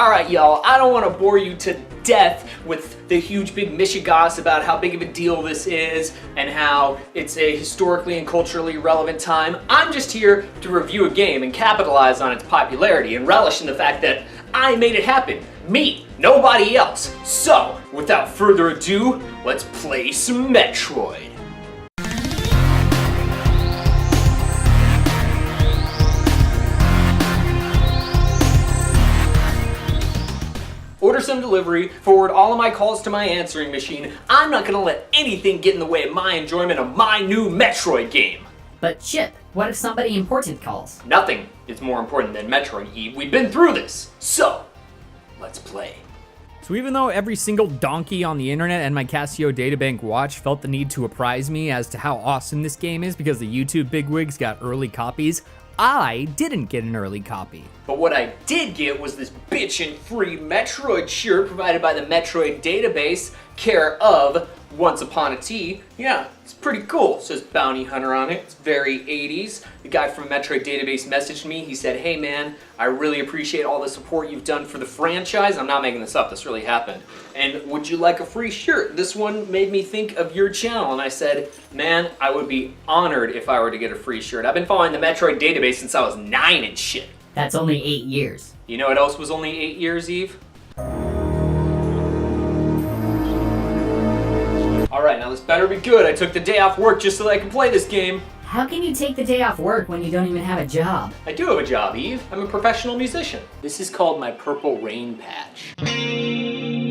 Alright y'all, I don't want to bore you to death with the huge big mishigas about how big of a deal this is and how it's a historically and culturally relevant time. I'm just here to review a game and capitalize on its popularity and relish in the fact that I made it happen. Me, nobody else. So, without further ado, let's play some Metroid. Order some delivery, forward all of my calls to my answering machine. I'm not gonna let anything get in the way of my enjoyment of my new Metroid game. But Chip, what if somebody important calls? Nothing is more important than Metroid, Eve. We've been through this. So, let's play. So even though every single donkey on the internet and my Casio databank watch felt the need to apprise me as to how awesome this game is because the YouTube bigwigs got early copies, I didn't get an early copy. But what I did get was this bitchin' free Metroid shirt provided by the Metroid database, care of Once Upon a T. Yeah, it's pretty cool. It says Bounty Hunter on it. It's very 80s. The guy from Metroid database messaged me. He said, hey man, I really appreciate all the support you've done for the franchise. I'm not making this up. This really happened. And would you like a free shirt? This one made me think of your channel. And I said, man, I would be honored if I were to get a free shirt. I've been following the Metroid database since I was 9 and shit. That's only 8 years. You know what else was only 8 years, Eve? Alright, now this better be good. I took the day off work just so that I could play this game. How can you take the day off work when you don't even have a job? I do have a job, Eve. I'm a professional musician. This is called my Purple Rain Patch.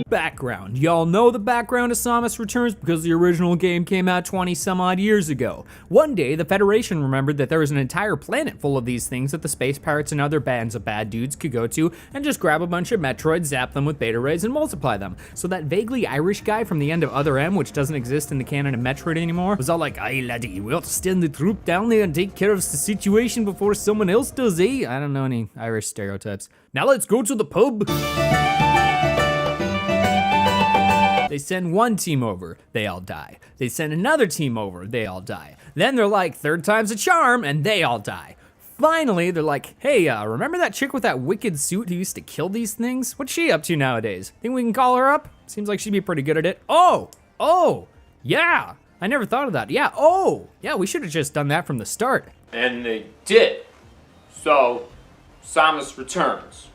Background. Y'all know the background of Samus Returns because the original game came out 20 some odd years ago. One day, the Federation remembered that there was an entire planet full of these things that the space pirates and other bands of bad dudes could go to and just grab a bunch of Metroids, zap them with beta rays, and multiply them. So that vaguely Irish guy from the end of Other M, which doesn't exist in the canon of Metroid anymore, was all like, aye laddie, we ought to send the troop down there and take care of the situation before someone else does, eh? I don't know any Irish stereotypes. Now let's go to the pub. They send one team over, they all die. They send another team over, they all die. Then they're like, third time's a charm, and they all die. Finally, they're like, hey, remember that chick with that wicked suit who used to kill these things? What's she up to nowadays? Think we can call her up? Seems like she'd be pretty good at it. Oh, yeah. I never thought of that. Yeah, we should have just done that from the start. And they did. So, Samus Returns,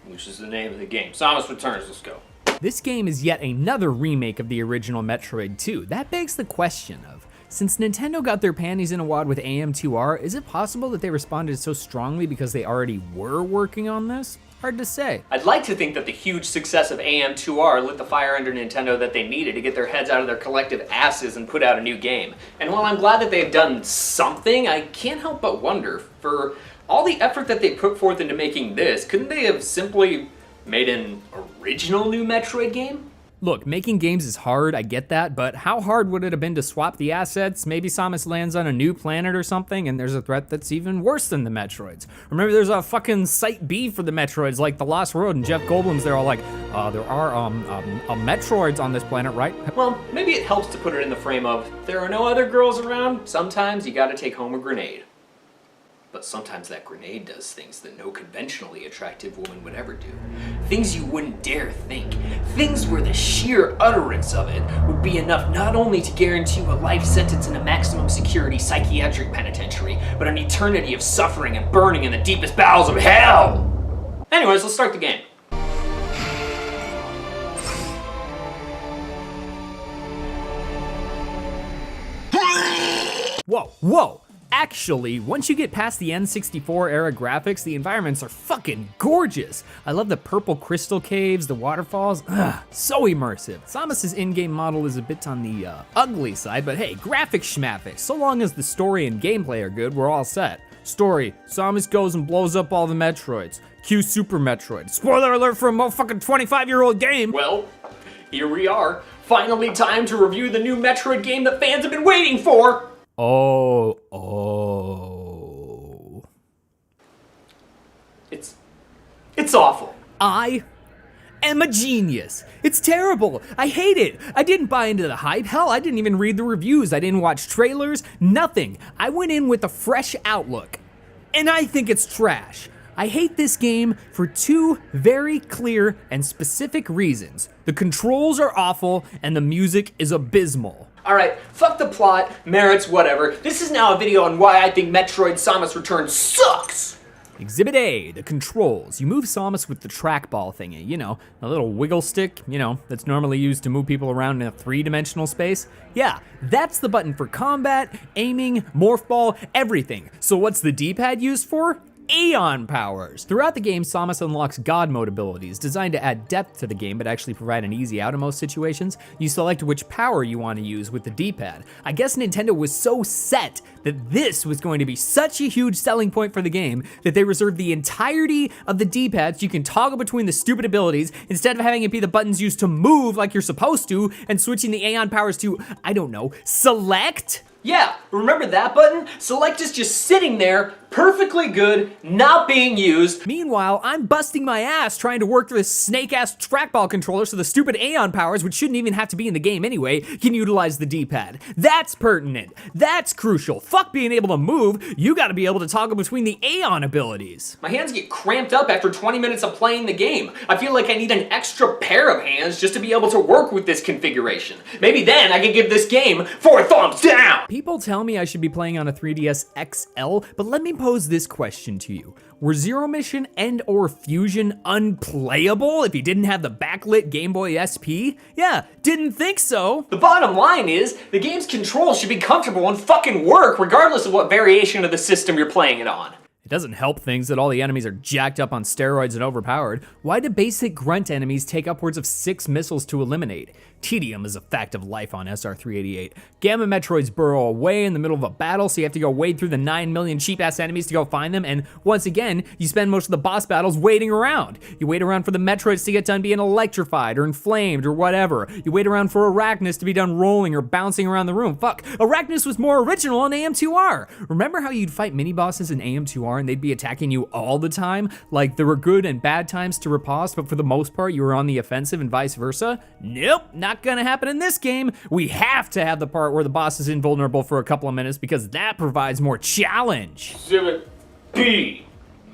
which is the name of the game. Samus Returns, let's go. This game is yet another remake of the original Metroid 2. That begs the question of, since Nintendo got their panties in a wad with AM2R, is it possible that they responded so strongly because they already were working on this? Hard to say. I'd like to think that the huge success of AM2R lit the fire under Nintendo that they needed to get their heads out of their collective asses and put out a new game. And while I'm glad that they've done something, I can't help but wonder, for all the effort that they put forth into making this, couldn't they have simply made an original new Metroid game? Look, making games is hard, I get that, but how hard would it have been to swap the assets? Maybe Samus lands on a new planet or something, and there's a threat that's even worse than the Metroids. Or maybe there's a fucking Site B for the Metroids, like The Lost World, and Jeff Goldblum's there all like, there are, Metroids on this planet, right? Well, maybe it helps to put it in the frame of, there are no other girls around, sometimes you gotta take home a grenade. But sometimes that grenade does things that no conventionally attractive woman would ever do. Things you wouldn't dare think. Things where the sheer utterance of it would be enough not only to guarantee you a life sentence in a maximum security psychiatric penitentiary, but an eternity of suffering and burning in the deepest bowels of hell! Anyways, let's start the game. Whoa. Actually, once you get past the N64 era graphics, the environments are fucking gorgeous. I love the purple crystal caves, the waterfalls, so immersive. Samus's in-game model is a bit on the ugly side, but hey, graphic schmaffic. So long as the story and gameplay are good, we're all set. Story, Samus goes and blows up all the Metroids. Cue Super Metroid. Spoiler alert for a motherfucking 25-year-old game. Well, here we are. Finally time to review the new Metroid game that fans have been waiting for. Oh. It's awful. I am a genius. It's terrible. I hate it. I didn't buy into the hype. Hell, I didn't even read the reviews. I didn't watch trailers. Nothing. I went in with a fresh outlook. And I think it's trash. I hate this game for two very clear and specific reasons. The controls are awful and the music is abysmal. Alright, fuck the plot, merits, whatever. This is now a video on why I think Metroid Samus Returns sucks! Exhibit A, the controls. You move Samus with the trackball thingy, you know, a little wiggle stick, you know, that's normally used to move people around in a three-dimensional space. Yeah, that's the button for combat, aiming, morph ball, everything. So what's the D-pad used for? Aeon powers. Throughout the game, Samus unlocks God mode abilities designed to add depth to the game but actually provide an easy out in most situations. You select which power you want to use with the D-pad. I guess Nintendo was so set that this was going to be such a huge selling point for the game that they reserved the entirety of the D-pad so you can toggle between the stupid abilities instead of having it be the buttons used to move like you're supposed to and switching the Aeon powers to, I don't know, select? Yeah, remember that button? Select is just sitting there, perfectly good, not being used. Meanwhile, I'm busting my ass trying to work this snake-ass trackball controller so the stupid Aeon powers, which shouldn't even have to be in the game anyway, can utilize the D-pad. That's pertinent. That's crucial. Fuck being able to move, you gotta be able to toggle between the Aeon abilities. My hands get cramped up after 20 minutes of playing the game. I feel like I need an extra pair of hands just to be able to work with this configuration. Maybe then I can give this game 4 thumbs down! People tell me I should be playing on a 3DS XL, but let me pose this question to you. Were Zero Mission and or Fusion unplayable if you didn't have the backlit Game Boy SP? Yeah, didn't think so. The bottom line is, the game's controls should be comfortable and fucking work regardless of what variation of the system you're playing it on. It doesn't help things that all the enemies are jacked up on steroids and overpowered. Why do basic grunt enemies take upwards of 6 missiles to eliminate? Tedium is a fact of life on SR388. Gamma Metroids burrow away in the middle of a battle, so you have to go wade through the 9 million cheap-ass enemies to go find them, and once again, you spend most of the boss battles waiting around. You wait around for the Metroids to get done being electrified or inflamed or whatever. You wait around for Arachnus to be done rolling or bouncing around the room. Fuck, Arachnus was more original in AM2R. Remember how you'd fight mini-bosses in AM2R and they'd be attacking you all the time? Like, there were good and bad times to riposte, but for the most part, you were on the offensive and vice versa? Nope, not gonna happen in this game. We have to have the part where the boss is invulnerable for a couple of minutes because that provides more challenge. Exhibit B.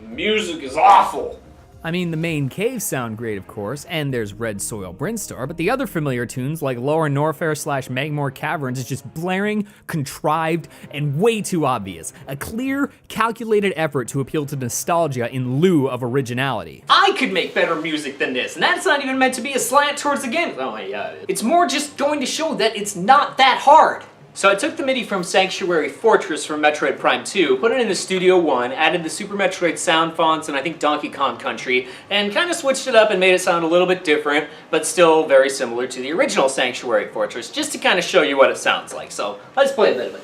Music is awful. I mean, the main caves sound great, of course, and there's Red Soil Brinstar, but the other familiar tunes like Lower Norfair / Magmore Caverns is just blaring, contrived, and way too obvious. A clear, calculated effort to appeal to nostalgia in lieu of originality. I could make better music than this, and that's not even meant to be a slant towards the game. Oh yeah. It's more just going to show that it's not that hard. So I took the MIDI from Sanctuary Fortress from Metroid Prime 2, put it into Studio One, added the Super Metroid sound fonts and I think Donkey Kong Country, and kind of switched it up and made it sound a little bit different, but still very similar to the original Sanctuary Fortress, just to kind of show you what it sounds like. So let's play a bit of it.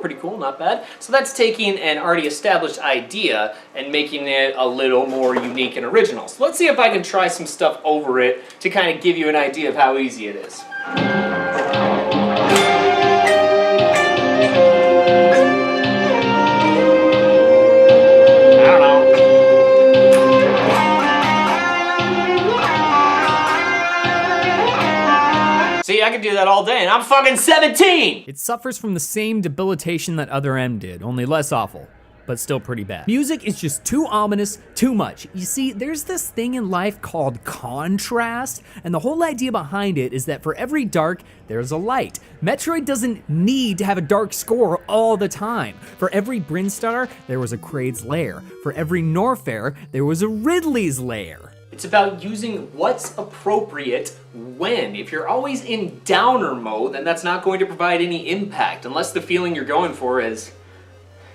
Pretty cool, not bad. So that's taking an already established idea and making it a little more unique and original. So let's see if I can try some stuff over it to kind of give you an idea of how easy it is. See, I could do that all day, and I'm fucking 17! It suffers from the same debilitation that Other M did, only less awful, but still pretty bad. Music is just too ominous, too much. You see, there's this thing in life called contrast, and the whole idea behind it is that for every dark, there's a light. Metroid doesn't need to have a dark score all the time. For every Brinstar, there was a Kraid's lair. For every Norfair, there was a Ridley's lair. It's about using what's appropriate when. If you're always in downer mode, then that's not going to provide any impact, unless the feeling you're going for is,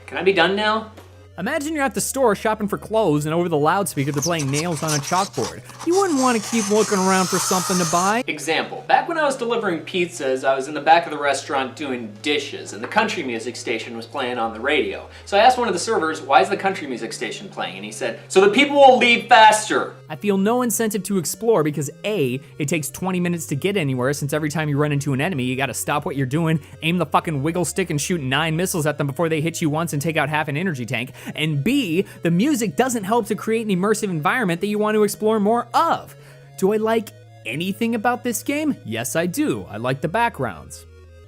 can I be done now? Imagine you're at the store shopping for clothes and over the loudspeaker they're playing Nails on a Chalkboard. You wouldn't want to keep looking around for something to buy. Example, back when I was delivering pizzas, I was in the back of the restaurant doing dishes, and the country music station was playing on the radio. So I asked one of the servers, why is the country music station playing? And he said, so the people will leave faster. I feel no incentive to explore because A, it takes 20 minutes to get anywhere since every time you run into an enemy, you gotta stop what you're doing, aim the fucking wiggle stick and shoot 9 missiles at them before they hit you once and take out half an energy tank. And B, the music doesn't help to create an immersive environment that you want to explore more of. Do I like anything about this game? Yes, I do. I like the backgrounds.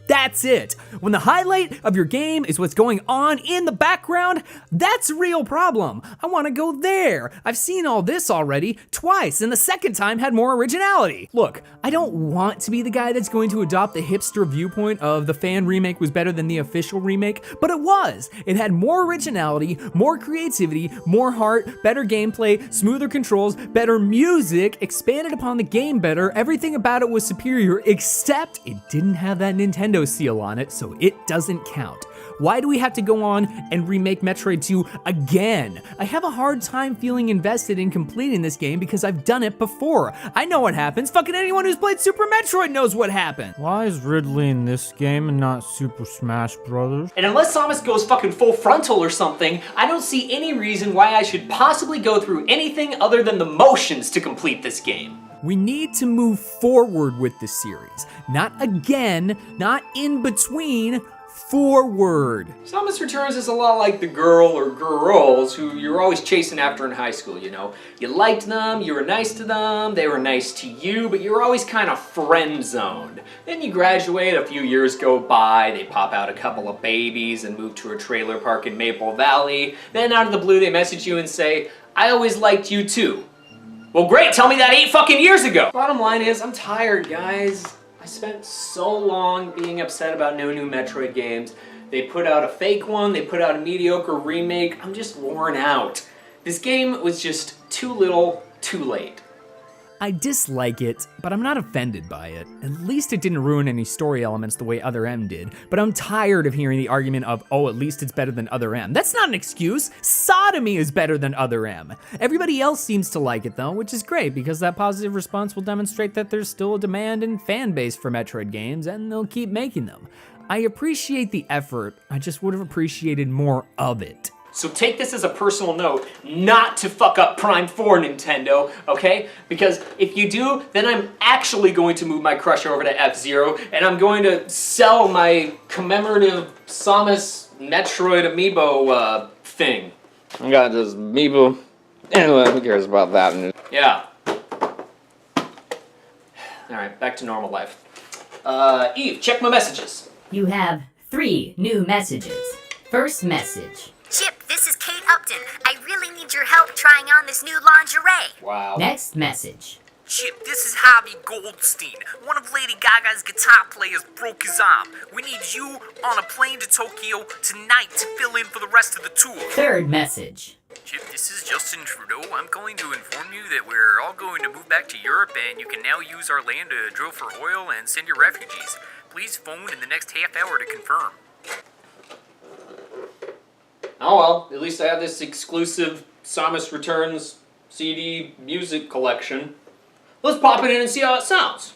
That's it. When the highlight of your game is what's going on in the background, that's a real problem. I want to go there. I've seen all this already twice, and the second time had more originality. Look, I don't want to be the guy that's going to adopt the hipster viewpoint of the fan remake was better than the official remake, but it was. It had more originality, more creativity, more heart, better gameplay, smoother controls, better music, expanded upon the game better. Everything about it was superior, except it didn't have that Nintendo seal on it, so it doesn't count. Why do we have to go on and remake Metroid 2 again? I have a hard time feeling invested in completing this game because I've done it before. I know what happens. Fucking anyone who's played Super Metroid knows what happened. Why is Ridley in this game and not Super Smash Brothers? And unless Samus goes fucking full frontal or something, I don't see any reason why I should possibly go through anything other than the motions to complete this game. We need to move forward with the series. Not again, not in between, forward. Samus Returns is a lot like the girl or girls who you're always chasing after in high school, you know? You liked them, you were nice to them, they were nice to you, but you were always kind of friend-zoned. Then you graduate, a few years go by, they pop out a couple of babies and move to a trailer park in Maple Valley. Then out of the blue they message you and say, I always liked you too. Well great, tell me that 8 fucking years ago! Bottom line is, I'm tired, guys. I spent so long being upset about no new Metroid games. They put out a fake one, they put out a mediocre remake. I'm just worn out. This game was just too little, too late. I dislike it, but I'm not offended by it. At least it didn't ruin any story elements the way Other M did. But I'm tired of hearing the argument of, oh, at least it's better than Other M. That's not an excuse. Sodomy is better than Other M. Everybody else seems to like it though, which is great because that positive response will demonstrate that there's still a demand and fan base for Metroid games and they'll keep making them. I appreciate the effort, I just would have appreciated more of it. So take this as a personal note, not to fuck up Prime 4, Nintendo, okay? Because if you do, then I'm actually going to move my crush over to F-Zero, and I'm going to sell my commemorative Samus Metroid amiibo thing. I got this amiibo. Anyway, who cares about that? Yeah. Alright, back to normal life. Eve, check my messages. You have 3 new messages. First message. Chip, this is Kate Upton. I really need your help trying on this new lingerie. Wow. Next message. Chip, this is Javi Goldstein. One of Lady Gaga's guitar players broke his arm. We need you on a plane to Tokyo tonight to fill in for the rest of the tour. Third message. Chip, this is Justin Trudeau. I'm going to inform you that we're all going to move back to Europe and you can now use our land to drill for oil and send your refugees. Please phone in the next half hour to confirm. Oh well, at least I have this exclusive Samus Returns CD music collection. Let's pop it in and see how it sounds.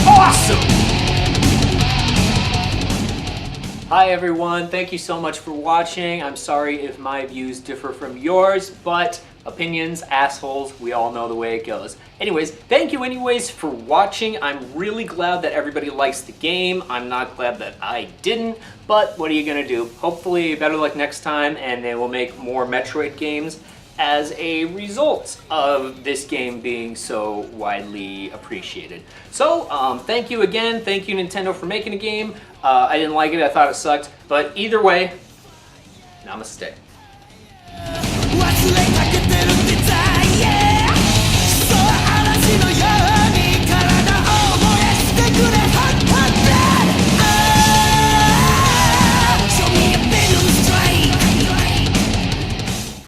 Awesome! Hi everyone, thank you so much for watching. I'm sorry if my views differ from yours, but opinions, assholes, we all know the way it goes. Anyways, thank you anyways for watching. I'm really glad that everybody likes the game. I'm not glad that I didn't, but what are you gonna do? Hopefully better luck next time and they will make more Metroid games as a result of this game being so widely appreciated. So, thank you again. Thank you Nintendo for making a game. I didn't like it, I thought it sucked, but either way, namaste.